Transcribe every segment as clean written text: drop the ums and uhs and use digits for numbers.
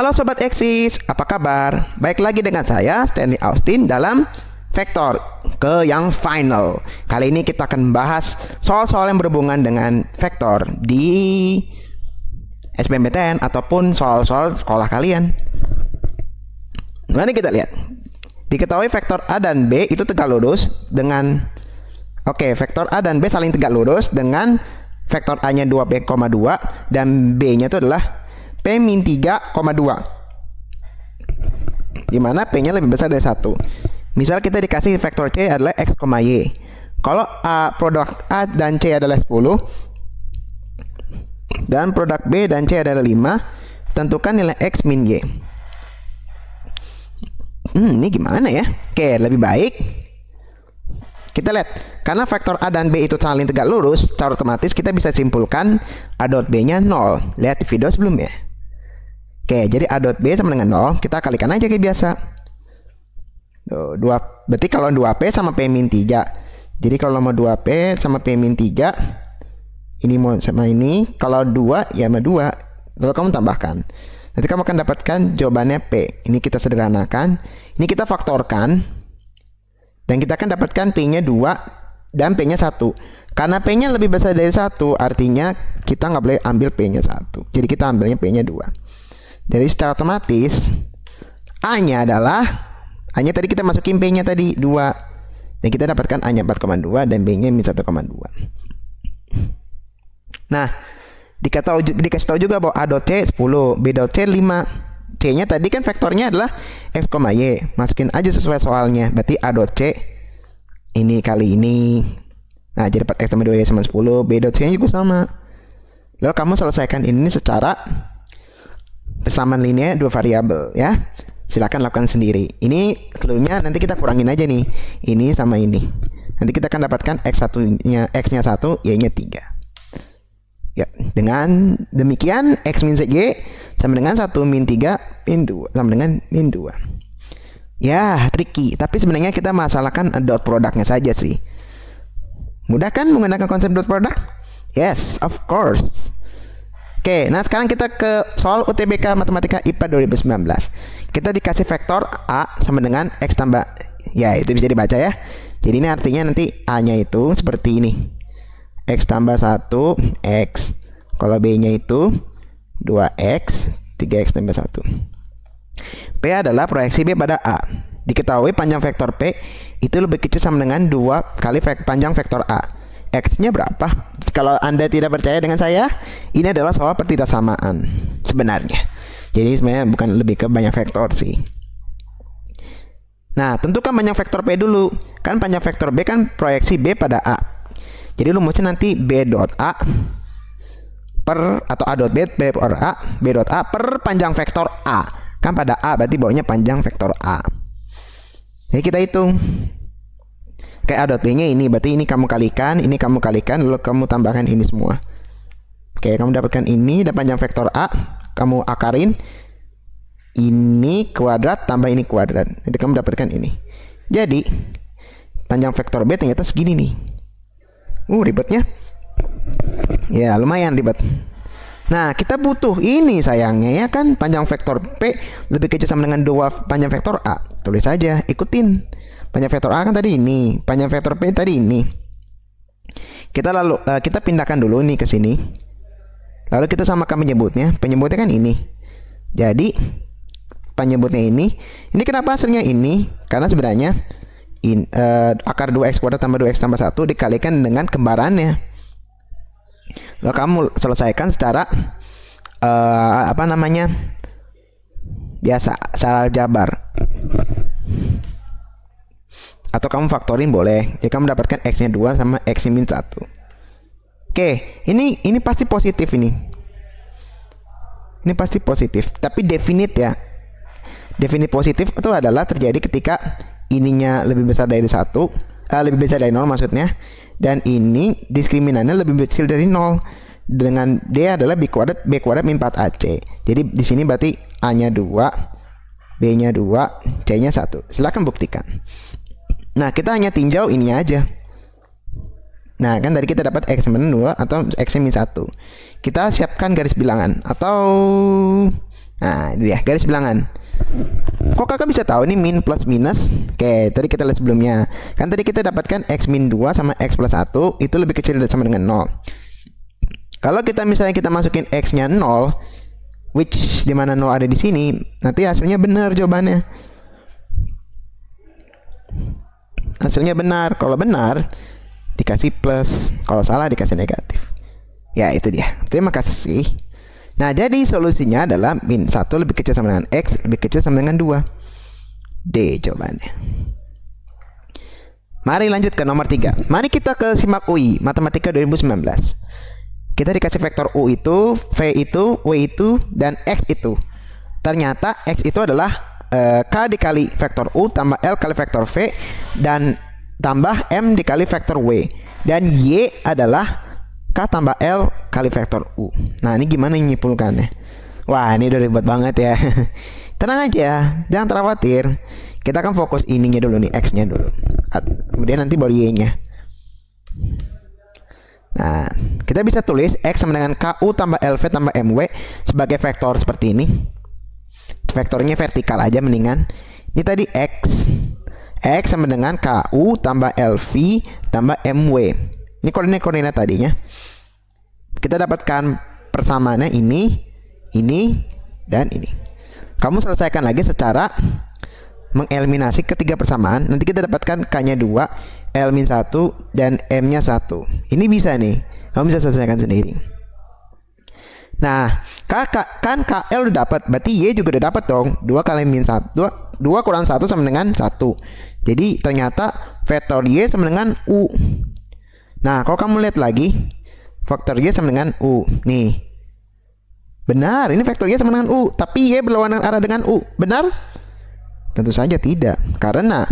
Halo Sobat Eksis, apa kabar? Baik lagi dengan saya, Stanley Austin dalam Vektor ke yang final. Kali ini kita akan membahas soal-soal yang berhubungan dengan vektor di SBMPTN ataupun soal-soal sekolah kalian. Mari kita lihat. Diketahui vektor A dan B itu tegak lurus dengan vektor A dan B saling tegak lurus dengan vektor A-nya 2B,2 dan B-nya itu adalah P-3,2, dimana P-nya lebih besar dari 1. Misal kita dikasih vektor C adalah X, Y. Kalau produk A dan C adalah 10 dan produk B dan C adalah 5, tentukan nilai X min Y. Ini gimana ya? Oke, lebih baik kita lihat, karena vektor A dan B itu saling tegak lurus, secara otomatis kita bisa simpulkan A dot B-nya 0. Lihat di video sebelumnya. Oke, jadi A dot B sama dengan 0, kita kalikan aja kayak biasa. Tuh, berarti kalau 2P sama P-3. Jadi kalau mau 2P sama P-3, ini mau sama ini, kalau 2 ya sama 2. Lalu kamu tambahkan. Nanti kamu akan dapatkan jawabannya P. Ini kita sederhanakan, ini kita faktorkan. Dan kita akan dapatkan P-nya 2 dan P-nya 1. Karena P-nya lebih besar dari 1, artinya kita nggak boleh ambil P-nya 1. Jadi kita ambilnya P-nya 2. Jadi secara otomatis A-nya adalah, A-nya tadi kita masukin P-nya tadi 2. Dan kita dapatkan A-nya 4,2 dan B-nya min 1,2. Nah, dikasih tahu juga bahwa A dot C 10, B dot C 5. C-nya tadi kan vektornya adalah X, Y. Masukin aja sesuai soalnya. Berarti A dot C ini kali ini. Nah, jadi 4X tambah 2Y sama 10. B dot C-nya juga sama. Lalu kamu selesaikan ini secara persamaan linear dua variabel ya. Silakan lakukan sendiri. Ini clue-nya nanti kita kurangin aja nih. Ini sama ini. Nanti kita akan dapatkan X1-nya, X-nya 1, Y-nya 3. Ya, dengan demikian X min Y sama dengan 1 min 3 min 2 sama dengan min 2. Ya, tricky, tapi sebenarnya kita masalahkan dot produknya saja sih. Mudah kan menggunakan konsep dot product? Yes, of course. Oke, nah sekarang kita ke soal UTBK Matematika IPA 2019. Kita dikasih vektor A sama dengan X tambah, ya itu bisa dibaca ya. Jadi ini artinya nanti A-nya itu seperti ini. X tambah 1, X. Kalau B-nya itu 2X, 3X tambah 1. P adalah proyeksi B pada A. Diketahui panjang vektor P itu lebih kecil sama dengan 2 kali panjang vektor A. X-nya berapa? Kalau Anda tidak percaya dengan saya, ini adalah soal pertidaksamaan sebenarnya. Jadi sebenarnya bukan lebih ke banyak vektor sih. Nah, tentukan panjang vektor P dulu. Kan panjang vektor B kan proyeksi B pada A. Jadi rumusnya nanti B dot A per, atau A dot B, B per A, B dot A per panjang vektor A. Kan pada A berarti bawahnya panjang vektor A. Jadi kita hitung. Kayak A dot B nya ini, berarti ini kamu kalikan, lalu kamu tambahkan ini semua. Oke, kamu dapatkan ini, dan panjang vektor A, kamu akarin. Ini kuadrat tambah ini kuadrat. Nanti kamu dapatkan ini. Jadi, panjang vektor B ternyata segini nih. Ribetnya. Ya, lumayan ribet. Nah, kita butuh ini sayangnya ya kan, panjang vektor P lebih kecil sama dengan 2 panjang vektor A. Tulis saja, ikutin. Panjang vektor A kan tadi ini, panjang vektor P tadi ini. Kita pindahkan dulu nih ke sini. Lalu kita samakan penyebutnya. Penyebutnya kan ini. Jadi penyebutnya ini kenapa hasilnya ini? Karena sebenarnya akar 2x kuadrat tambah 2x tambah 1 dikalikan dengan kembarannya. Lalu kamu selesaikan secara biasa, secara aljabar. Atau kamu faktorin boleh. Jadi kamu dapatkan X-nya 2 sama X-nya min 1. Oke, ini pasti positif ini. Ini pasti positif, tapi definite ya. Definite positif itu adalah terjadi ketika ininya lebih besar dari 1, lebih besar dari 0 maksudnya, dan ini diskriminannya lebih kecil dari 0. Dengan D adalah B kuadrat min 4AC. Jadi di sini berarti A-nya 2, B-nya 2, C-nya 1. Silakan buktikan. Nah, kita hanya tinjau ini aja. Nah, kan tadi kita dapat X min 2 atau X min 1. Kita siapkan garis bilangan atau Nah, ini ya garis bilangan. Kok kakak bisa tahu ini min plus minus? Oke, tadi kita lihat sebelumnya. Kan tadi kita dapatkan x min 2 sama x plus 1 itu lebih kecil sama dengan 0. Kalau kita misalnya kita masukin x-nya 0, which dimana 0 ada di sini, nanti hasilnya benar jawabannya. Hasilnya benar. Kalau benar dikasih plus, kalau salah dikasih negatif. Ya, itu dia. Terima kasih. Nah, jadi solusinya adalah min 1 lebih kecil sama dengan x lebih kecil sama dengan 2. D jawabannya. Mari lanjut ke nomor 3. Mari kita ke simak UI Matematika 2019. Kita dikasih vektor U itu, V itu, W itu, dan X itu. Ternyata X itu adalah K dikali vektor U tambah L kali vektor V dan tambah M dikali vektor W. Dan Y adalah K tambah L kali vektor U. Nah, ini gimana nyimpulkannya? Wah, ini udah ribet banget ya. Tenang aja, jangan khawatir. Kita akan fokus ininya dulu nih, X-nya dulu. Kemudian nanti baru Y-nya. Nah, kita bisa tulis X sama dengan KU tambah LV tambah MW sebagai vektor seperti ini. Vektornya vertikal aja mendingan. Ini tadi X. X sama dengan KU tambah LV tambah MW. Ini koordinat tadinya. Kita dapatkan persamaannya ini, dan ini. Kamu selesaikan lagi secara mengeliminasi ketiga persamaan. Nanti kita dapatkan K-nya 2, L-1, dan M-nya 1. Ini bisa nih. Kamu bisa selesaikan sendiri. Nah, kan KL udah dapat, berarti Y juga udah dapat dong. 2 kali min 1, 2 kurang 1 sama dengan 1. Jadi ternyata vektor Y sama dengan U. Nah, kalau kamu lihat lagi, vektor Y sama dengan U. Nih. Benar, ini vektor Y sama dengan U, tapi Y berlawanan arah dengan U. Benar? Tentu saja tidak. Karena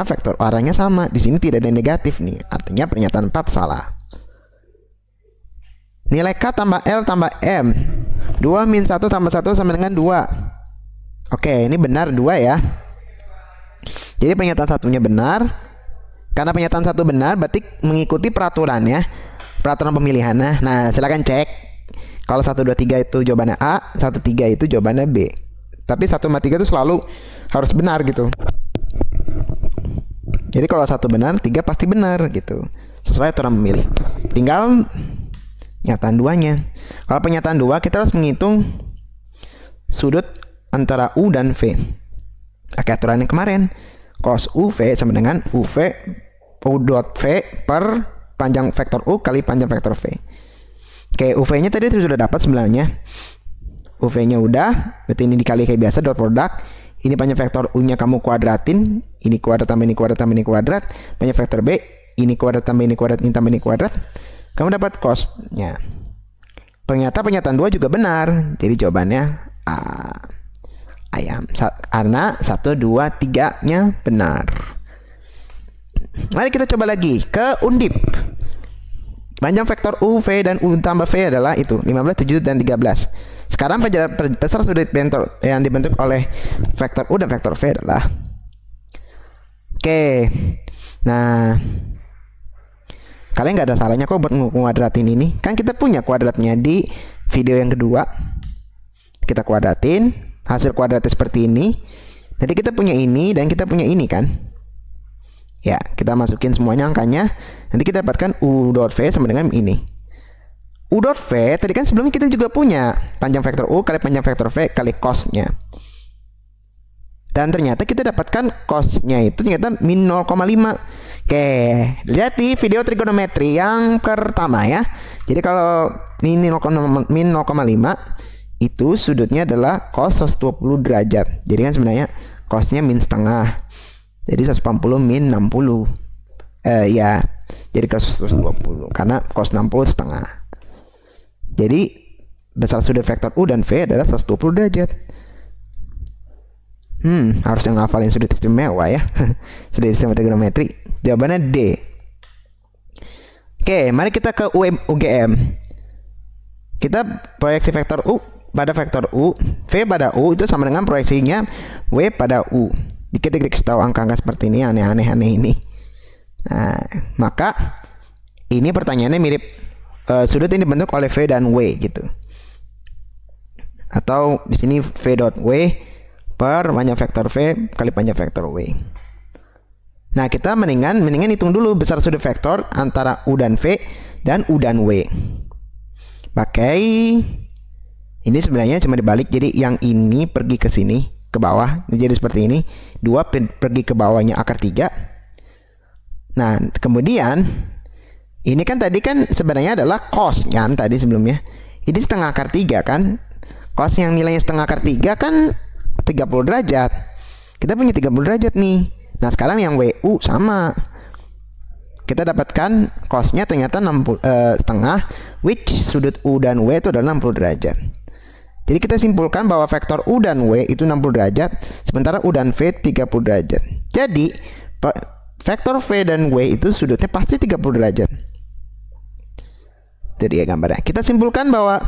vektor arahnya sama. Di sini tidak ada negatif nih. Artinya pernyataan 4 salah. Nilai K tambah L tambah M. 2 min 1 tambah 1 sama dengan 2. Oke, ini benar 2 ya. Jadi pernyataan satunya benar. Karena pernyataan 1 benar, berarti mengikuti peraturannya, peraturan pemilihannya. Nah, silakan cek. Kalau 1, 2, 3 itu jawabannya A, 1, 3 itu jawabannya B. Tapi 1 sama 3 itu selalu harus benar gitu. Jadi kalau 1 benar, 3 pasti benar gitu. Sesuai aturan memilih. Tinggal nyataan 2-nya. Kalau pernyataan 2, kita harus menghitung sudut antara U dan V. Pakai aturan yang kemarin. Cos UV sama dengan UV U dot V per panjang vektor U kali panjang vektor V. Oke, UV-nya tadi sudah dapat sebenarnya. UV-nya udah, berarti ini dikali kayak biasa dot produk. Ini panjang vektor U-nya kamu kuadratin, ini kuadrat tambah ini kuadrat tambah ini kuadrat. Panjang vektor B, ini kuadrat tambah ini kuadrat, ini tambah ini kuadrat. Kamu dapat cos-nya. Ternyata pernyataan 2 juga benar. Jadi jawabannya A. Ayam. Karena 1, 2, 3-nya benar. Mari kita coba lagi ke undip. Panjang vektor U, V, dan U tambah V adalah itu 15, 7, dan 13. Sekarang besar sudut bentor yang dibentuk oleh vektor U dan vektor V adalah. Oke. Nah, kalian nggak ada salahnya kok buat nguadratin ini. Kan kita punya kuadratnya di video yang kedua. Kita kuadratin. Hasil kuadratnya seperti ini. Jadi kita punya ini dan kita punya ini kan. Ya, kita masukin semuanya angkanya. Nanti kita dapatkan U dot V sama dengan ini. U dot V tadi kan sebelumnya kita juga punya panjang vektor U kali panjang vektor V kali cos-nya. Dan ternyata kita dapatkan cos-nya itu ternyata min 0,5. Oke, lihat di video trigonometri yang pertama ya. Jadi kalau min 0,5 itu sudutnya adalah cos 120 derajat. Jadi kan sebenarnya cosnya min setengah. Jadi 180 min 60. Ya. Jadi cos 120 karena cos 60 setengah. Jadi besar sudut vektor U dan V adalah 120 derajat. Harus yang ngafalin sudut istimewa ya. Sudut istimewa trigonometri. Jawabannya D. Oke, mari kita ke UGM. Kita proyeksi vektor U pada vektor U, V pada U itu sama dengan proyeksinya W pada U. Dikit-dikit tahu angka-angka seperti ini aneh-aneh ini. Nah, maka ini pertanyaannya mirip sudut ini dibentuk oleh V dan W gitu. atau di sini V dot W per panjang vektor V kali panjang vektor W. Nah, kita mendingan hitung dulu besar sudut vektor antara U dan V dan U dan W. Pakai ini sebenarnya cuma dibalik, jadi yang ini pergi ke sini ke bawah, jadi seperti ini. 2 pergi ke bawahnya akar 3. Nah, kemudian ini kan tadi kan sebenarnya adalah cos kan tadi sebelumnya. Ini setengah akar 3 kan. Cos yang nilainya setengah akar 3 kan 30 derajat. Kita punya 30 derajat nih. Nah, sekarang yang WU sama. Kita dapatkan cosnya ternyata 60 setengah, which sudut U dan W itu adalah 60 derajat. Jadi kita simpulkan bahwa vektor U dan W itu 60 derajat, sementara U dan V 30 derajat. Jadi vektor V dan W itu sudutnya pasti 30 derajat. Itu dia gambarnya. Kita simpulkan bahwa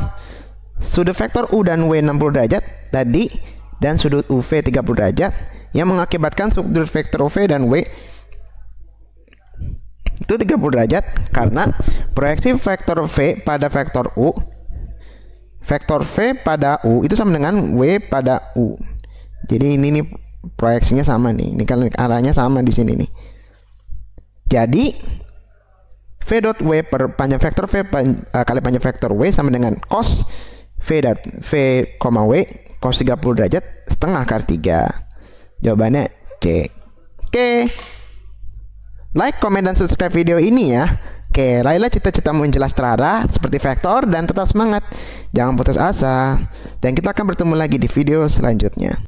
sudut vektor U dan W 60 derajat tadi dan sudut UV 30 derajat yang mengakibatkan sudut vektor V dan W itu 30 derajat karena proyeksi vektor V pada vektor U, vektor V pada U itu sama dengan W pada U. Jadi ini nih proyeksinya sama nih. Ini kan arahnya sama di sini nih. Jadi V dot W per panjang vektor V kali panjang vektor W sama dengan cos V dot V, W cos 30 derajat setengah akar 3. Jawabannya C. Oke. Like, komen, dan subscribe video ini ya. Oke, raihlah cita-citamu yang jelas terarah seperti vektor dan tetap semangat. Jangan putus asa. Dan kita akan bertemu lagi di video selanjutnya.